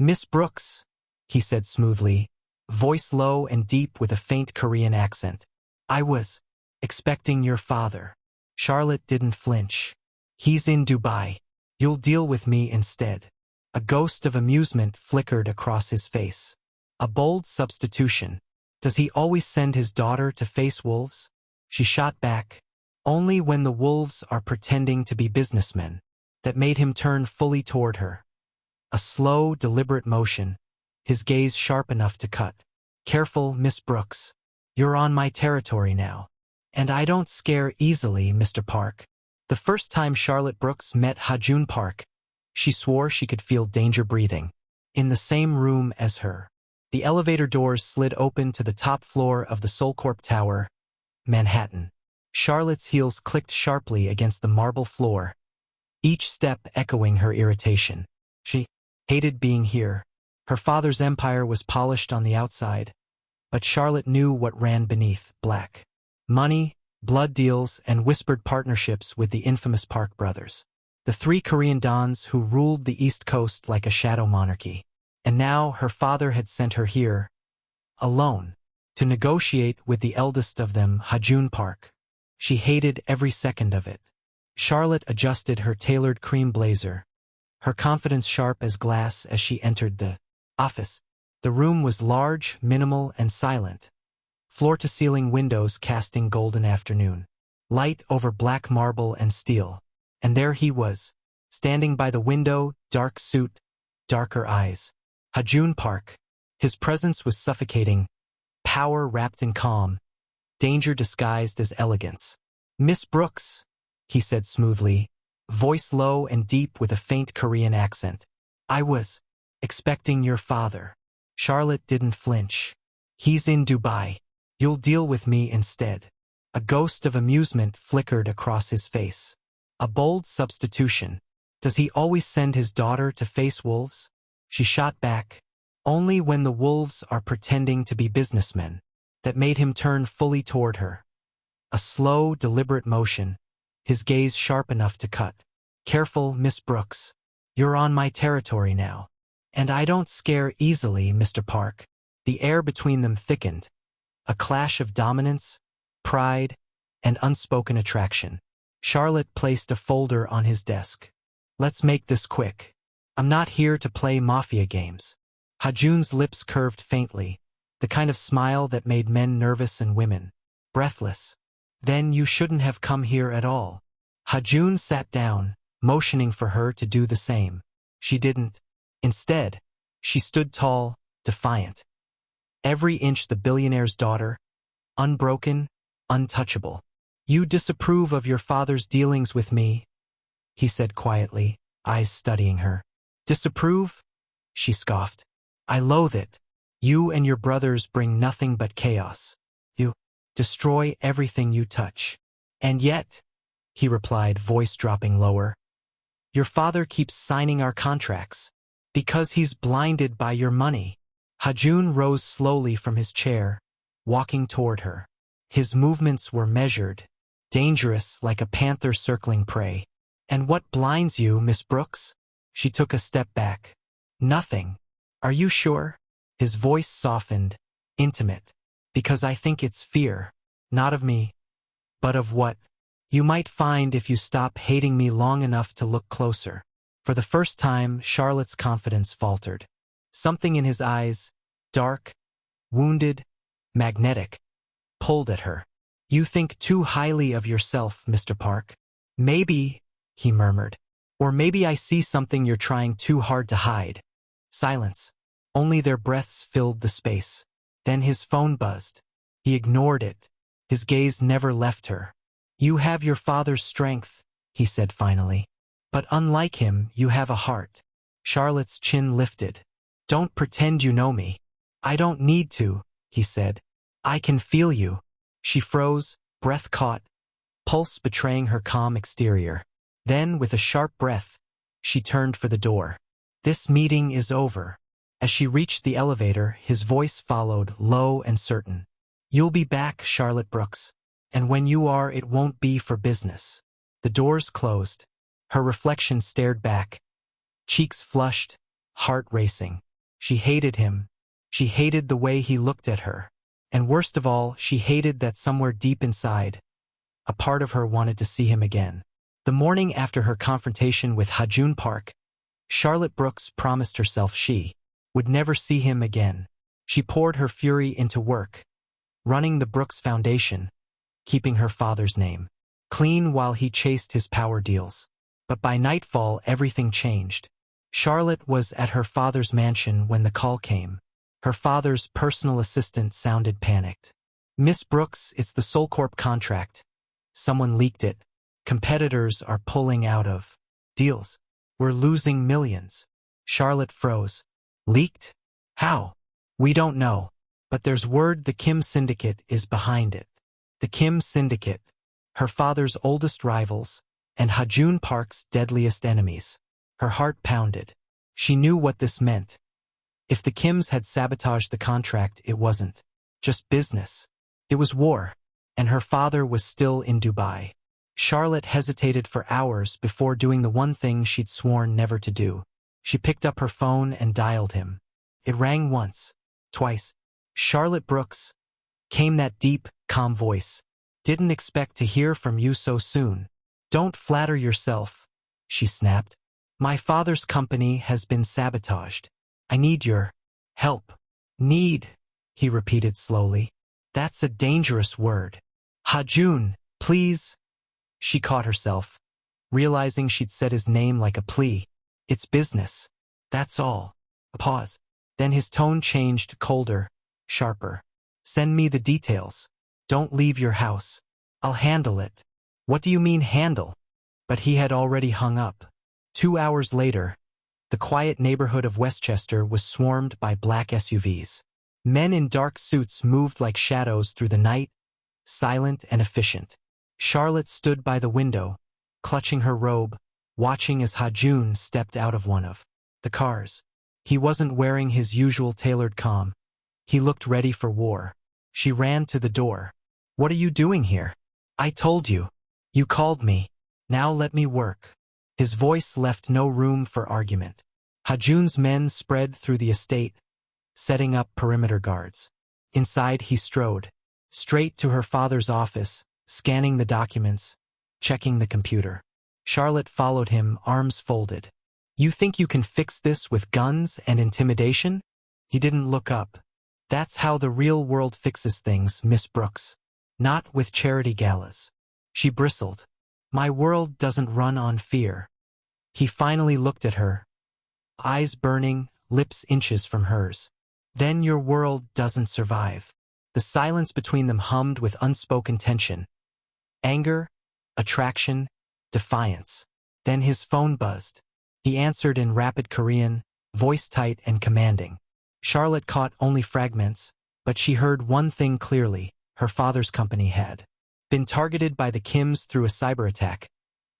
"Miss Brooks," he said smoothly, voice low and deep with a faint Korean accent. "I was expecting your father." Charlotte didn't flinch. "He's in Dubai. You'll deal with me instead." A ghost of amusement flickered across his face. A bold substitution. Does he always send his daughter to face wolves? She shot back. "Only when the wolves are pretending to be businessmen." That made him turn fully toward her. A slow, deliberate motion, his gaze sharp enough to cut. "Careful, Miss Brooks. You're on my territory now. And I don't scare easily, Mr. Park." The first time Charlotte Brooks met Ha-Jun Park, she swore she could feel danger breathing. In the same room as her. The elevator doors slid open to the top floor of the Solcorp Tower, Manhattan. Charlotte's heels clicked sharply against the marble floor, each step echoing her irritation. She hated being here. Her father's empire was polished on the outside, but Charlotte knew what ran beneath: black money, blood deals, and whispered partnerships with the infamous Park brothers. The three Korean dons who ruled the East Coast like a shadow monarchy. And now her father had sent her here, alone, to negotiate with the eldest of them, Ha-Jun Park. She hated every second of it. Charlotte adjusted her tailored cream blazer, her confidence sharp as glass as she entered the office. The room was large, minimal, and silent. Floor-to-ceiling windows casting golden afternoon light over black marble and steel. And there he was, standing by the window, dark suit, darker eyes. Ha-Jun Park. His presence was suffocating, power wrapped in calm, danger disguised as elegance. "Miss Brooks," he said smoothly, voice low and deep with a faint Korean accent. "I was expecting your father." Charlotte didn't flinch. "He's in Dubai. You'll deal with me instead." A ghost of amusement flickered across his face. A bold substitution. Does he always send his daughter to face wolves? She shot back. "Only when the wolves are pretending to be businessmen." That made him turn fully toward her. A slow, deliberate motion, his gaze sharp enough to cut. "Careful, Miss Brooks. You're on my territory now. And I don't scare easily, Mr. Park." The air between them thickened. A clash of dominance, pride, and unspoken attraction. Charlotte placed a folder on his desk. "Let's make this quick. I'm not here to play mafia games." Ha-Jun's lips curved faintly, the kind of smile that made men nervous and women breathless. "Then you shouldn't have come here at all." Ha-Jun sat down, motioning for her to do the same. She didn't. Instead, she stood tall, defiant. Every inch the billionaire's daughter, unbroken, untouchable. "You disapprove of your father's dealings with me," he said quietly, eyes studying her. "Disapprove?" she scoffed. "I loathe it. You and your brothers bring nothing but chaos. You destroy everything you touch." "And yet," he replied, voice dropping lower, "your father keeps signing our contracts. Because he's blinded by your money." Ha-Jun rose slowly from his chair, walking toward her. His movements were measured, dangerous like a panther circling prey. "And what blinds you, Miss Brooks?" She took a step back. "Nothing." "Are you sure?" His voice softened, intimate. "Because I think it's fear, not of me, but of what you might find if you stop hating me long enough to look closer." For the first time, Charlotte's confidence faltered. Something in his eyes, dark, wounded, magnetic, pulled at her. "You think too highly of yourself, Mr. Park." "Maybe," he murmured. "Or maybe I see something you're trying too hard to hide." Silence. Only their breaths filled the space. Then his phone buzzed. He ignored it. His gaze never left her. "You have your father's strength," he said finally. "But unlike him, you have a heart." Charlotte's chin lifted. "Don't pretend you know me." "I don't need to," he said. "I can feel you." She froze, breath caught, pulse betraying her calm exterior. Then, with a sharp breath, she turned for the door. "This meeting is over." As she reached the elevator, his voice followed, low and certain. "You'll be back, Charlotte Brooks. And when you are, it won't be for business." The doors closed. Her reflection stared back, cheeks flushed, heart racing. She hated him. She hated the way he looked at her. And worst of all, she hated that somewhere deep inside, a part of her wanted to see him again. The morning after her confrontation with Hajun Park, Charlotte Brooks promised herself she would never see him again. She poured her fury into work, running the Brooks Foundation, keeping her father's name clean while he chased his power deals. But by nightfall, everything changed. Charlotte was at her father's mansion when the call came. Her father's personal assistant sounded panicked. "Miss Brooks, it's the Solcorp contract. Someone leaked it. Competitors are pulling out of deals. We're losing millions." Charlotte froze. "Leaked? How?" "We don't know. But there's word the Kim Syndicate is behind it." The Kim Syndicate, her father's oldest rivals, and Hajun Park's deadliest enemies. Her heart pounded. She knew what this meant. If the Kims had sabotaged the contract, it wasn't just business. It was war, and her father was still in Dubai. Charlotte hesitated for hours before doing the one thing she'd sworn never to do. She picked up her phone and dialed him. It rang once, twice. "Charlotte Brooks," came that deep, calm voice. "Didn't expect to hear from you so soon." "Don't flatter yourself," she snapped. "My father's company has been sabotaged. I need your help." "Need," he repeated slowly. "That's a dangerous word." "Hajun, please." She caught herself, realizing she'd said his name like a plea. "It's business. That's all." A pause. Then his tone changed, colder, sharper. "Send me the details. Don't leave your house. I'll handle it." "What do you mean handle?" But he had already hung up. 2 hours later, the quiet neighborhood of Westchester was swarmed by black SUVs. Men in dark suits moved like shadows through the night, silent and efficient. Charlotte stood by the window, clutching her robe, watching as Hajun stepped out of one of the cars. He wasn't wearing his usual tailored calm. He looked ready for war. She ran to the door. "What are you doing here?" "I told you. You called me. Now let me work." His voice left no room for argument. Hajun's men spread through the estate, setting up perimeter guards. Inside he strode, straight to her father's office, scanning the documents, checking the computer. Charlotte followed him, arms folded. "You think you can fix this with guns and intimidation?" He didn't look up. "That's how the real world fixes things, Miss Brooks. Not with charity galas." She bristled. "My world doesn't run on fear." He finally looked at her, eyes burning, lips inches from hers. "Then your world doesn't survive." The silence between them hummed with unspoken tension. Anger, attraction, defiance. Then his phone buzzed. He answered in rapid Korean, voice tight and commanding. Charlotte caught only fragments, but she heard one thing clearly: her father's company had been targeted by the Kims through a cyber attack,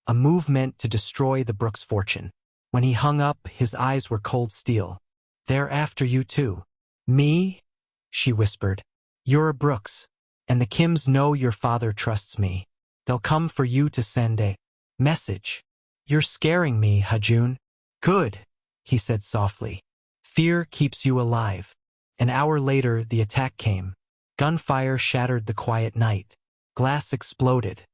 a move meant to destroy the Brooks' fortune. When he hung up, his eyes were cold steel. "They're after you too." "Me?" she whispered. "You're a Brooks, and the Kims know your father trusts me. They'll come for you to send a message." "You're scaring me, Hajun." "Good," he said softly. "Fear keeps you alive." An hour later, the attack came. Gunfire shattered the quiet night. Glass exploded.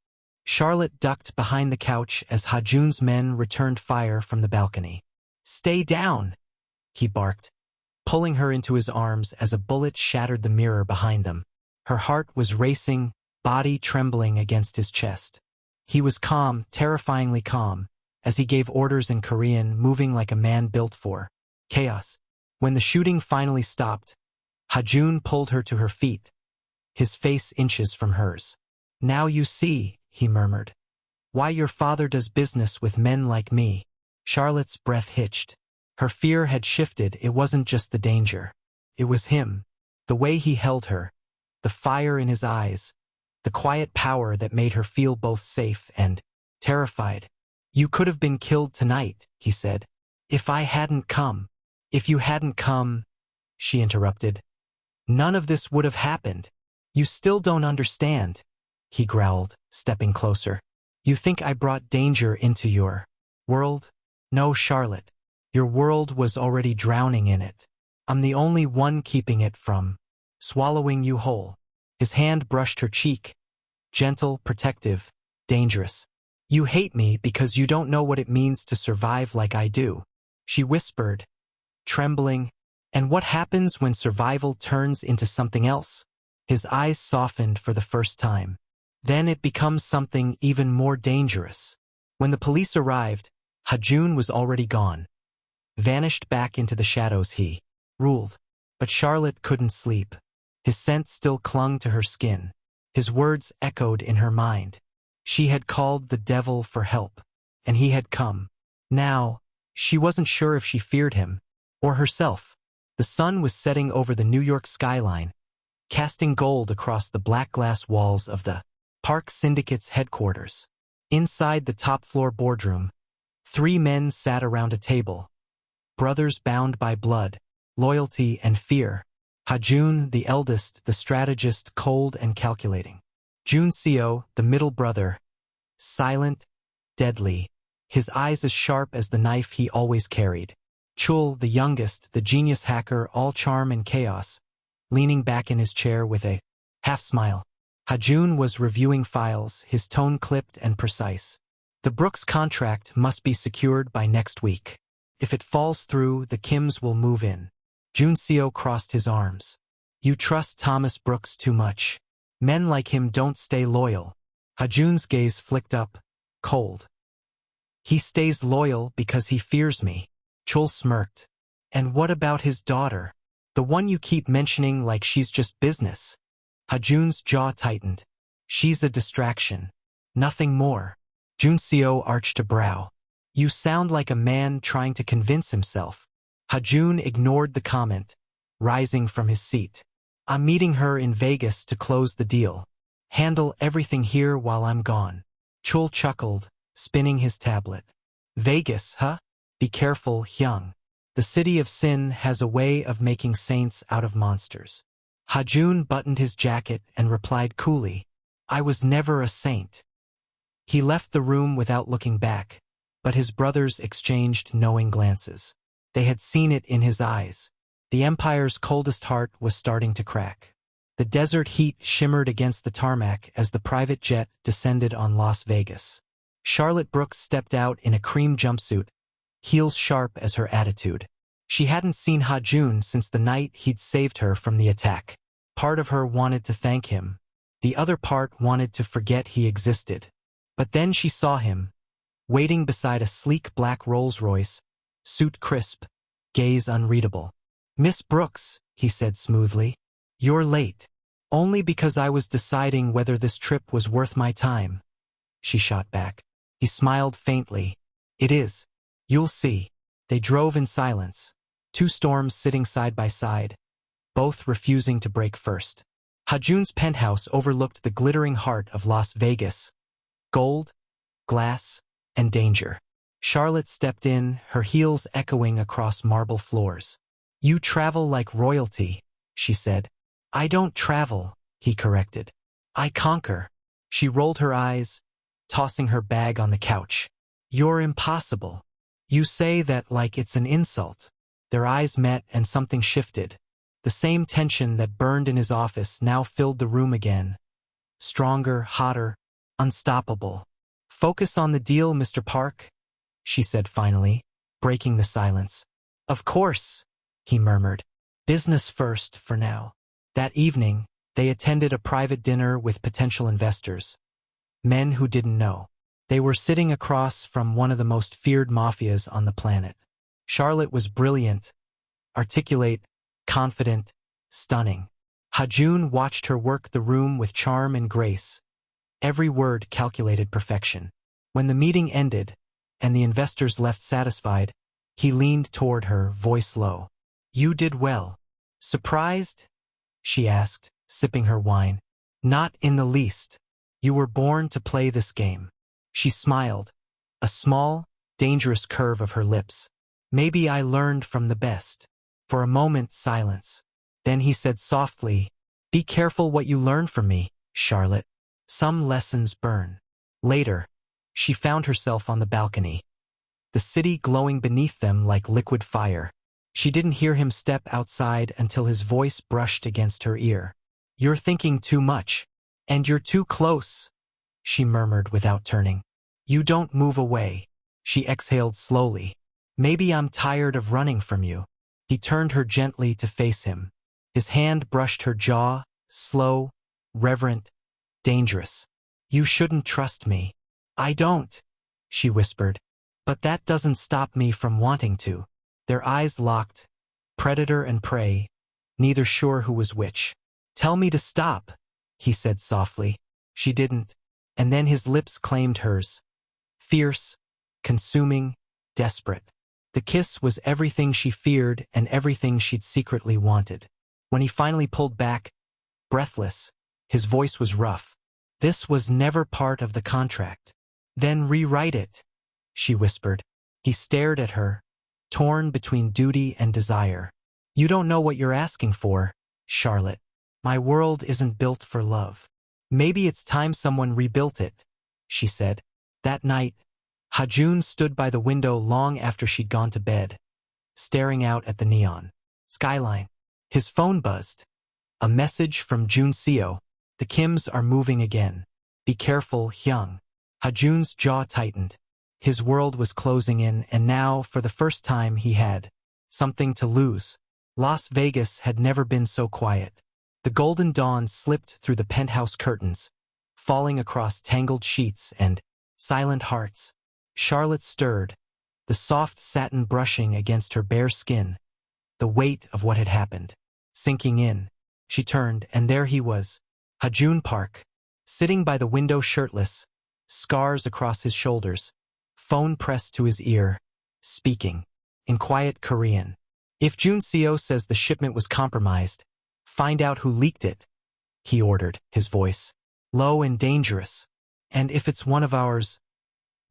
Charlotte ducked behind the couch as Hajun's men returned fire from the balcony. "Stay down," he barked, pulling her into his arms as a bullet shattered the mirror behind them. Her heart was racing, body trembling against his chest. He was calm, terrifyingly calm, as he gave orders in Korean, moving like a man built for chaos. When the shooting finally stopped, Hajun pulled her to her feet, his face inches from hers. "Now you see," he murmured, "why your father does business with men like me." Charlotte's breath hitched. Her fear had shifted. It wasn't just the danger. It was him. The way he held her, the fire in his eyes, the quiet power that made her feel both safe and terrified. "You could have been killed tonight," he said. "If I hadn't come." "If you hadn't come," she interrupted, "none of this would have happened." "You still don't understand," he growled, stepping closer. "You think I brought danger into your world? No, Charlotte. Your world was already drowning in it. I'm the only one keeping it from swallowing you whole. His hand brushed her cheek. Gentle, protective, dangerous. You hate me because you don't know what it means to survive like I do. She whispered, trembling. And what happens when survival turns into something else? His eyes softened for the first time. Then it becomes something even more dangerous. When the police arrived, Hajun was already gone. Vanished back into the shadows, he ruled. But Charlotte couldn't sleep. His scent still clung to her skin. His words echoed in her mind. She had called the devil for help, and he had come. Now, she wasn't sure if she feared him, or herself. The sun was setting over the New York skyline, casting gold across the black glass walls of the Park Syndicate's headquarters. Inside the top-floor boardroom, 3 men sat around a table. Brothers bound by blood, loyalty, and fear. Hajun, the eldest, the strategist, cold and calculating. Junseo, the middle brother, silent, deadly, his eyes as sharp as the knife he always carried. Chul, the youngest, the genius hacker, all charm and chaos, leaning back in his chair with a half-smile. Hajun was reviewing files, his tone clipped and precise. The Brooks contract must be secured by next week. If it falls through, the Kims will move in. Junseo crossed his arms. You trust Thomas Brooks too much. Men like him don't stay loyal. Hajun's gaze flicked up, cold. He stays loyal because he fears me. Chul smirked. And what about his daughter? The one you keep mentioning like she's just business. Hajun's jaw tightened. She's a distraction. Nothing more. Junseo arched a brow. You sound like a man trying to convince himself. Hajun ignored the comment, rising from his seat. I'm meeting her in Vegas to close the deal. Handle everything here while I'm gone. Chul chuckled, spinning his tablet. Vegas, huh? Be careful, Hyung. The city of sin has a way of making saints out of monsters. Hajun buttoned his jacket and replied coolly, I was never a saint. He left the room without looking back, but his brothers exchanged knowing glances. They had seen it in his eyes. The Empire's coldest heart was starting to crack. The desert heat shimmered against the tarmac as the private jet descended on Las Vegas. Charlotte Brooks stepped out in a cream jumpsuit, heels sharp as her attitude. She hadn't seen Hajun since the night he'd saved her from the attack. Part of her wanted to thank him. The other part wanted to forget he existed. But then she saw him, waiting beside a sleek black Rolls-Royce, suit crisp, gaze unreadable. Miss Brooks, he said smoothly, you're late. Only because I was deciding whether this trip was worth my time. She shot back. He smiled faintly. It is. You'll see. They drove in silence, 2 storms sitting side by side, both refusing to break first. Hajun's penthouse overlooked the glittering heart of Las Vegas. Gold, glass, and danger. Charlotte stepped in, her heels echoing across marble floors. You travel like royalty, she said. I don't travel, he corrected. I conquer. She rolled her eyes, tossing her bag on the couch. You're impossible. You say that like it's an insult. Their eyes met and something shifted. The same tension that burned in his office now filled the room again. Stronger, hotter, unstoppable. Focus on the deal, Mr. Park, she said finally, breaking the silence. Of course, he murmured. Business first for now. That evening, they attended a private dinner with potential investors. Men who didn't know. They were sitting across from one of the most feared mafias on the planet. Charlotte was brilliant, articulate, confident, stunning. Hajun watched her work the room with charm and grace. Every word calculated perfection. When the meeting ended, and the investors left satisfied, he leaned toward her, voice low. You did well. Surprised? She asked, sipping her wine. Not in the least. You were born to play this game. She smiled, a small, dangerous curve of her lips. Maybe I learned from the best. For a moment, silence. Then he said softly, Be careful what you learn from me, Charlotte. Some lessons burn. Later, she found herself on the balcony. The city glowing beneath them like liquid fire. She didn't hear him step outside until his voice brushed against her ear. "You're thinking too much. And you're too close," she murmured without turning. "You don't move away." She exhaled slowly. "Maybe I'm tired of running from you." He turned her gently to face him. His hand brushed her jaw, slow, reverent, dangerous. "You shouldn't trust me." "I don't," she whispered. "But that doesn't stop me from wanting to." Their eyes locked, predator and prey, neither sure who was which. "Tell me to stop," he said softly. She didn't, and then his lips claimed hers. Fierce, consuming, desperate. The kiss was everything she feared and everything she'd secretly wanted. When he finally pulled back, breathless, his voice was rough. "This was never part of the contract." "Then rewrite it," she whispered. He stared at her, torn between duty and desire. "You don't know what you're asking for, Charlotte. My world isn't built for love." "Maybe it's time someone rebuilt it," she said. That night, Hajun stood by the window long after she'd gone to bed, staring out at the neon skyline. His phone buzzed. A message from Junseo. "The Kims are moving again. Be careful, Hyung." Hajun's jaw tightened. His world was closing in, and now, for the first time, he had something to lose. Las Vegas had never been so quiet. The golden dawn slipped through the penthouse curtains, falling across tangled sheets and silent hearts. Charlotte stirred, the soft satin brushing against her bare skin, the weight of what had happened, sinking in. She turned, and there he was, Hajun Park, sitting by the window shirtless, scars across his shoulders, phone pressed to his ear, speaking, in quiet Korean. "If Junseo says the shipment was compromised, find out who leaked it," he ordered, his voice low and dangerous. "And if it's one of ours,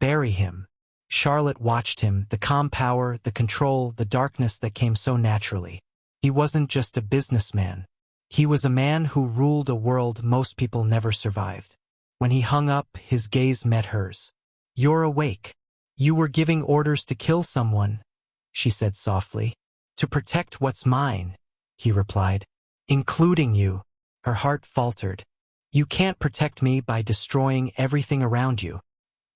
bury him." Charlotte watched him, the calm power, the control, the darkness that came so naturally. He wasn't just a businessman. He was a man who ruled a world most people never survived. When he hung up, his gaze met hers. "You're awake. You were giving orders to kill someone," she said softly. "To protect what's mine," he replied. "Including you." Her heart faltered. "You can't protect me by destroying everything around you."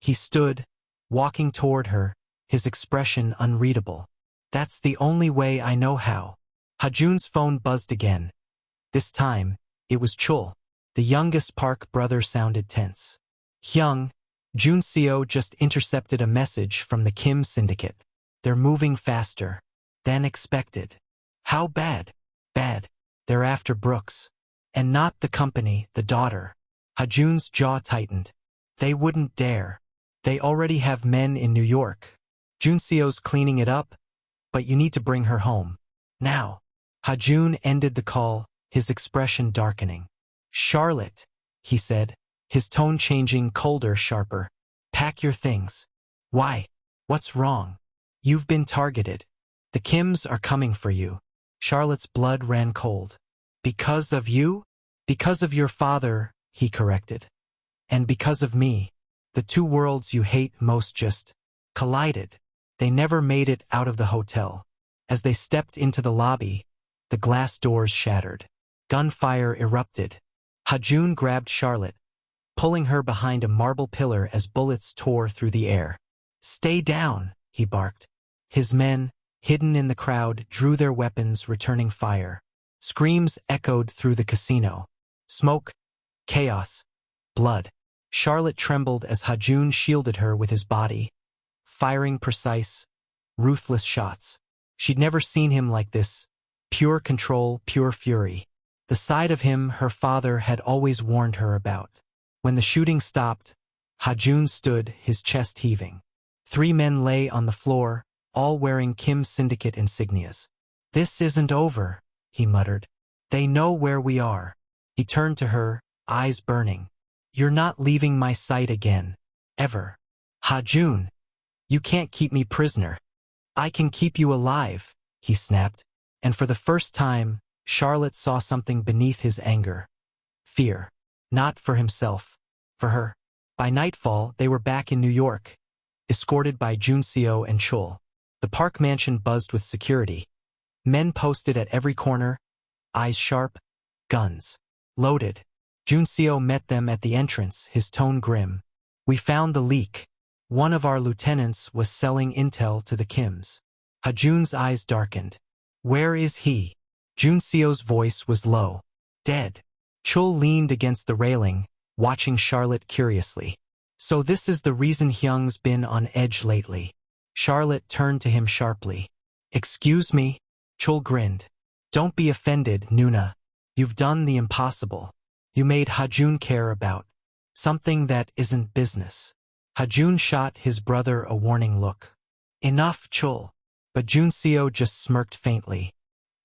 He stood, walking toward her, his expression unreadable. "That's the only way I know how." Hajun's phone buzzed again. This time, it was Chul. The youngest Park brother sounded tense. "Hyung, Junseo just intercepted a message from the Kim syndicate. They're moving faster than expected." "How bad?" "Bad. They're after Brooks. And not the company, the daughter." Hajun's jaw tightened. "They wouldn't dare. They already have men in New York. Junseo's cleaning it up, but you need to bring her home. Now." Hajun ended the call, his expression darkening. "Charlotte," he said, his tone changing colder, sharper. "Pack your things." "Why? What's wrong?" "You've been targeted. The Kims are coming for you." Charlotte's blood ran cold. "Because of you?" "Because of your father," he corrected. "And because of me. The two worlds you hate most just collided." They never made it out of the hotel. As they stepped into the lobby, the glass doors shattered. Gunfire erupted. Hajun grabbed Charlotte, pulling her behind a marble pillar as bullets tore through the air. "Stay down," he barked. His men, hidden in the crowd, drew their weapons, returning fire. Screams echoed through the casino. Smoke, chaos, blood. Charlotte trembled as Hajun shielded her with his body, firing precise, ruthless shots. She'd never seen him like this. Pure control, pure fury. The side of him her father had always warned her about. When the shooting stopped, Hajun stood, his chest heaving. 3 men lay on the floor, all wearing Kim Syndicate insignias. "This isn't over," he muttered. "They know where we are." He turned to her, eyes burning. "You're not leaving my sight again. Ever. Hajun, you can't keep me prisoner." "I can keep you alive," he snapped. And for the first time, Charlotte saw something beneath his anger. Fear. Not for himself. For her. By nightfall, they were back in New York, escorted by Junseo and Chul. The Park mansion buzzed with security. Men posted at every corner, eyes sharp, guns loaded. Junseo met them at the entrance, his tone grim. We found the leak. One of our lieutenants was selling intel to the Kims. Hajun's eyes darkened. Where is he? Junseo's voice was low. Dead. Chul leaned against the railing, watching Charlotte curiously. So this is the reason Hyung's been on edge lately. Charlotte turned to him sharply. Excuse me? Chul grinned. Don't be offended, Nuna. You've done the impossible. You made Hajun care about something that isn't business. Hajun shot his brother a warning look. Enough, Chul. But Junseo just smirked faintly.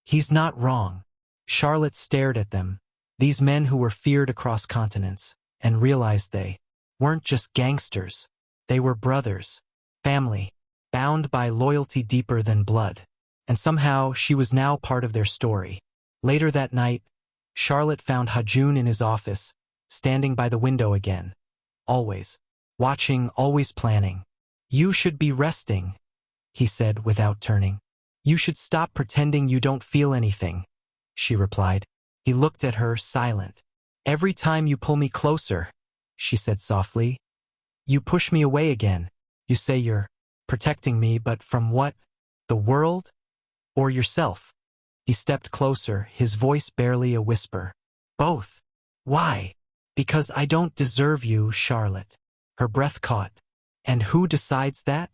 He's not wrong. Charlotte stared at them, these men who were feared across continents, and realized they weren't just gangsters. They were brothers, family, bound by loyalty deeper than blood. And somehow she was now part of their story. Later that night, Charlotte found Hajun in his office, standing by the window again. Always watching, always planning. You should be resting, he said without turning. You should stop pretending you don't feel anything, she replied. He looked at her, silent. Every time you pull me closer, she said softly, you push me away again. You say you're protecting me, but from what? The world? Or yourself? He stepped closer, his voice barely a whisper. Both. Why? Because I don't deserve you, Charlotte. Her breath caught. And who decides that?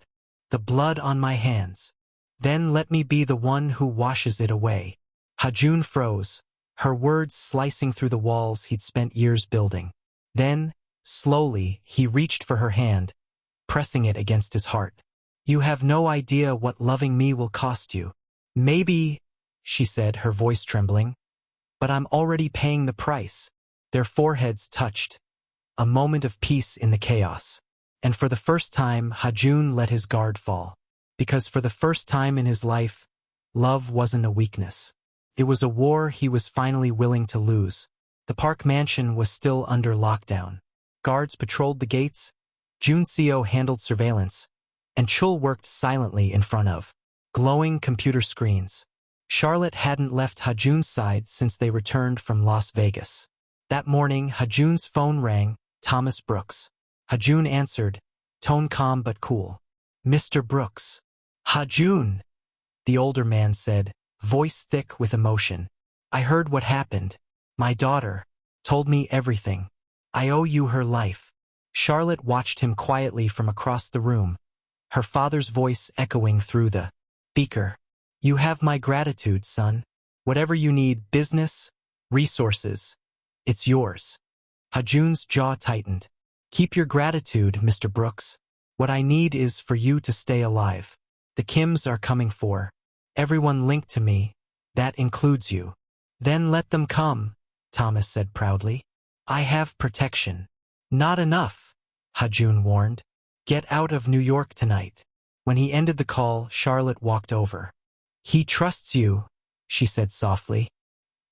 The blood on my hands. Then let me be the one who washes it away. Hajun froze, her words slicing through the walls he'd spent years building. Then, slowly, he reached for her hand, pressing it against his heart. You have no idea what loving me will cost you. Maybe, she said, her voice trembling, but I'm already paying the price. Their foreheads touched. A moment of peace in the chaos. And for the first time, Hajun let his guard fall. Because for the first time in his life, love wasn't a weakness. It was a war he was finally willing to lose. The Park mansion was still under lockdown. Guards patrolled the gates, Junseo handled surveillance, and Chul worked silently in front of glowing computer screens. Charlotte hadn't left Hajun's side since they returned from Las Vegas. That morning, Hajun's phone rang, Thomas Brooks. Hajun answered, tone calm but cool. Mr. Brooks. Hajun, the older man said, voice thick with emotion. I heard what happened. My daughter told me everything. I owe you her life. Charlotte watched him quietly from across the room, her father's voice echoing through the speaker. You have my gratitude, son. Whatever you need, business, resources, it's yours. Hajun's jaw tightened. Keep your gratitude, Mr. Brooks. What I need is for you to stay alive. The Kims are coming for everyone linked to me. That includes you. Then let them come, Thomas said proudly. I have protection. Not enough, Hajun warned. Get out of New York tonight. When he ended the call, Charlotte walked over. He trusts you, she said softly.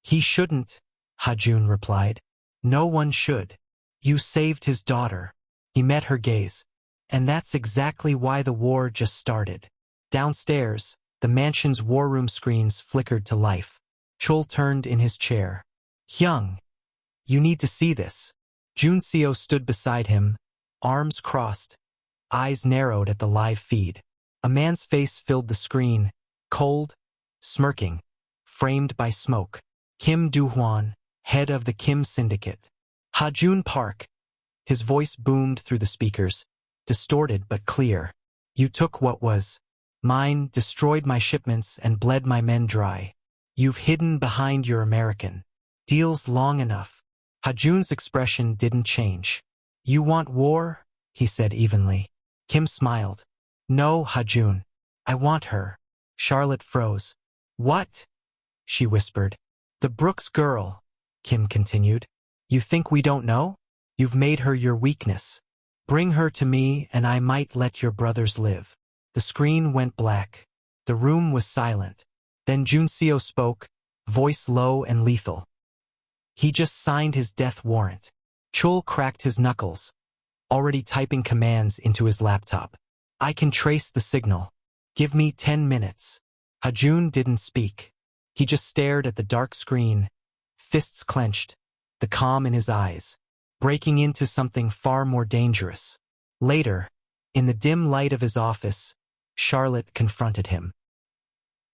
He shouldn't, Hajun replied. No one should. You saved his daughter. He met her gaze. And that's exactly why the war just started. Downstairs, the mansion's war room screens flickered to life. Chul turned in his chair. Hyung, you need to see this. Junseo stood beside him, arms crossed, eyes narrowed at the live feed. A man's face filled the screen, cold, smirking, framed by smoke. Kim Do-hwan, head of the Kim Syndicate. Hajun Park. His voice boomed through the speakers, distorted but clear. You took what was mine, destroyed my shipments, and bled my men dry. You've hidden behind your American deals long enough. Hajun's expression didn't change. You want war? He said evenly. Kim smiled. No, Hajun. I want her. Charlotte froze. What? She whispered. The Brooks girl, Kim continued. You think we don't know? You've made her your weakness. Bring her to me and I might let your brothers live. The screen went black. The room was silent. Then Junseo spoke, voice low and lethal. He just signed his death warrant. Chul cracked his knuckles, already typing commands into his laptop. I can trace the signal. Give me 10 minutes. Hajun didn't speak. He just stared at the dark screen, fists clenched, the calm in his eyes, breaking into something far more dangerous. Later, in the dim light of his office, Charlotte confronted him.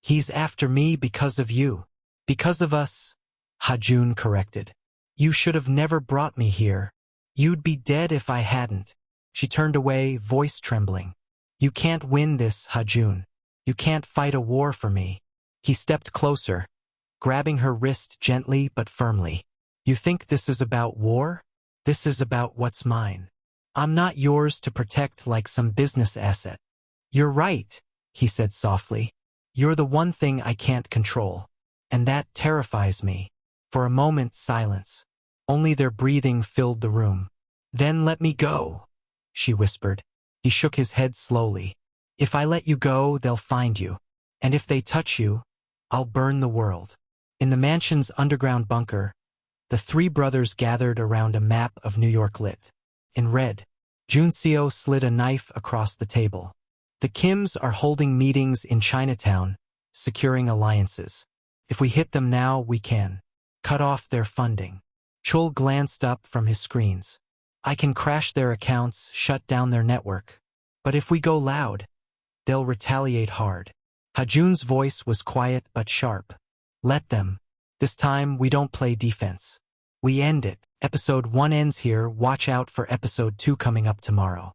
"He's after me because of you. Because of us," Hajun corrected. "You should have never brought me here. You'd be dead if I hadn't." She turned away, voice trembling. "You can't win this, Hajun. You can't fight a war for me." He stepped closer, grabbing her wrist gently but firmly. "You think this is about war? This is about what's mine. I'm not yours to protect like some business asset." "You're right," he said softly. "You're the one thing I can't control. And that terrifies me." For a moment, silence. Only their breathing filled the room. "Then let me go," she whispered. He shook his head slowly. "If I let you go, they'll find you. And if they touch you, I'll burn the world." In the mansion's underground bunker, the three brothers gathered around a map of New York lit. In red, Junseo slid a knife across the table. "The Kims are holding meetings in Chinatown, securing alliances. If we hit them now, we can cut off their funding." Chul glanced up from his screens. "I can crash their accounts, shut down their network. But if we go loud, they'll retaliate hard." Hajun's voice was quiet but sharp. "Let them. This time, we don't play defense. We end it." Episode 1 ends here. Watch out for episode 2 coming up tomorrow.